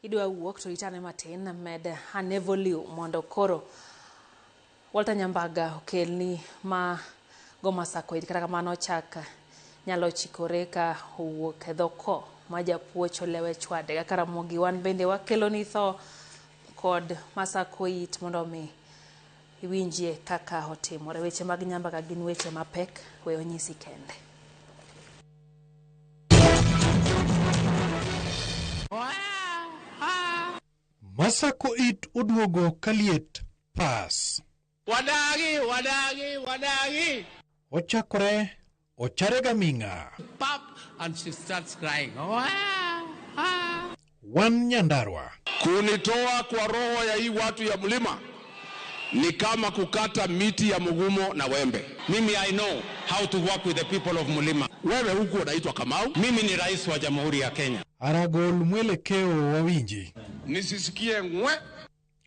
idwa wuok to itane matin med hanevoliu mondo koro Walter Nyambaga okelni ma go Masako kata kamano chaka nyalo chikore ka owuok e dhoko ma japuoch olewe chwade kaka Ramogi. Wan bende wakelo ni tho kod Masako it mondo mi iwinjie kaka otimore. Weche mag Nyambaga gin weche mapek, we onyisi kende. Masako it uduogo kaliet pas. Wadagi. Ochakore, ocharega minga. Pop, and she starts crying. Wan nyandarwa. Kunitoa kwa roho ya hii watu ya mlima ni kama kukata miti ya mugumo na wembe. Mimi I know how to work with the people of Mulima. Wewe huku unaitwa Kamau? Mimi ni rais wa Jamhuri ya Kenya. Aragol mwelekeo wawinji. Nisisikie ngwe.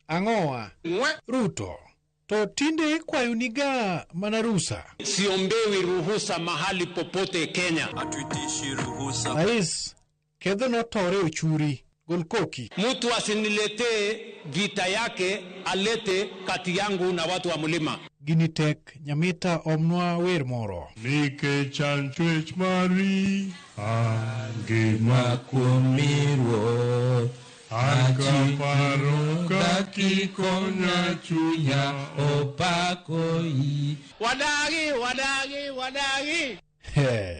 Angoa. Ngwe. Ruto. To tinde kwayuniga manarusa. Siombewi ruhusa mahali popote Kenya. Hatuitishi ruhusa. Rais, kedho notore uchuri. Golkoki. Mtu asinilete vita yake alete kati yangu na watu wa Mulima. Ginitek nyamita omnwa wer moro. Nike chanchwech mari Angima kumirwo Ankaparo kakikonya chunya opakoi. Wadagi. He.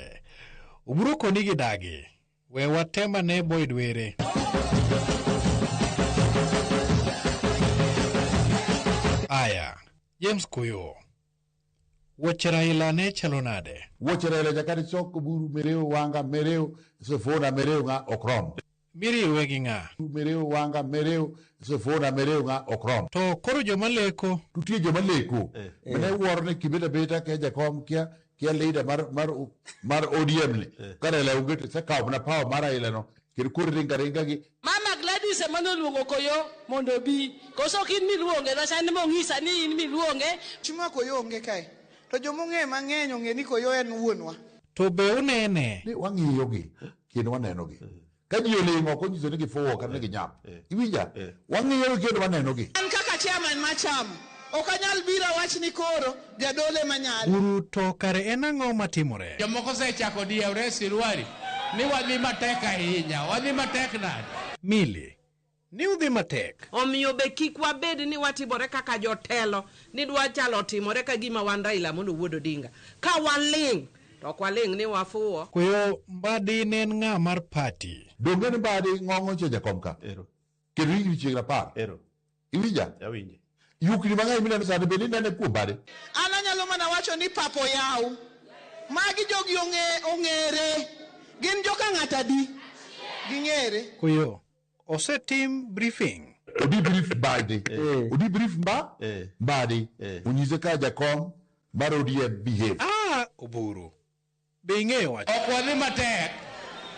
Ubruko nigi dagi. We watema ne boyd were. Aya. James Koyo. Wachera ilane chalonade. Wachera ila jakari choko buru mereo wanga mereo sofona mereo nga okrom. Miri wegi nga. Mereo wanga mereo sofona mereo nga okrom. To koro joma leko. Tutie joma leko. Mene warne kibida beta ke jakom kia leader mar ODM ni. Kare la ugete se kaw na power mara ile no. Kiri ringa gi. Mama Gladys emano luongo Koyo mondo bi. Koso kin miluonge na sani mongisa ni in miluonge. Chima Koyo onge kae. To jomong'e mang'eny ong'e ni Koyo en wuonwa. To be unene. Ni wang'iyo gi. Kendo waneno gi. Ka ji olingo ko nyiso ni gifuwo kata gi nyap. Iwinja? Wang'iyo gi kendo waneno gi. An kaka chairman ma cham. Okanyal bira wach ni koro jadole manyal. Uru to kare en ang'o matimore. Jomoko sechako diewre sirwari ni wadhi matek ahinya. Wadhi matek nade? Mili. Ni udhi matek. Omiyo be kik wabed ni watimore kaka jotelo ni dwa chalo timore ka gima wan Raila mondo wuodo dinga. Ka waling to kwaling ni wafuo. Koyo mbadi nen ng'a mar party. Donge ni mbadi ng'ong'o che jakomka. Ero. Kendo higni chiegna par. Ero. Iwinja? Awinje. Yukni mang'eny mineno sani bende inene kuom bade. An anyalo mana wacho ni papo yaw. Magi jogi ong'ere. Gin joka ng'atadi. Ging'ere. Koyo. Osetim briefing. Odi brief bade. Odi brief bade. Unyise ka jakom mar ODM behave. Oburu. Be ing'eyo wacho. Ok wadhi matek.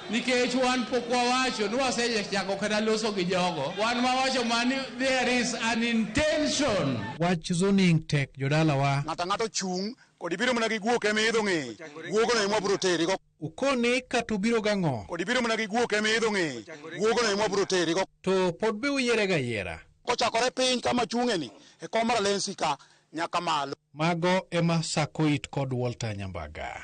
Nikech wan pok wawacho ni wasechako kata loso gi jogo. Wan wawacho mani there is an intention. Wach zoning tek jodala wa. Ng'ato chung kod ibiro mana gi guok ema idho ng'e. Guogo no ema biro teri go. Ukone katubiro gang'o. Kod ibiro mana gi guok ema idho ng'e. Guogo no ema biro teri go. To pod be uyiere ga yiera. Kochakore piny kama chung'e ni e kom mar lensi ka nyaka malo. Mago ema Masako it kod Walter Nyambaga.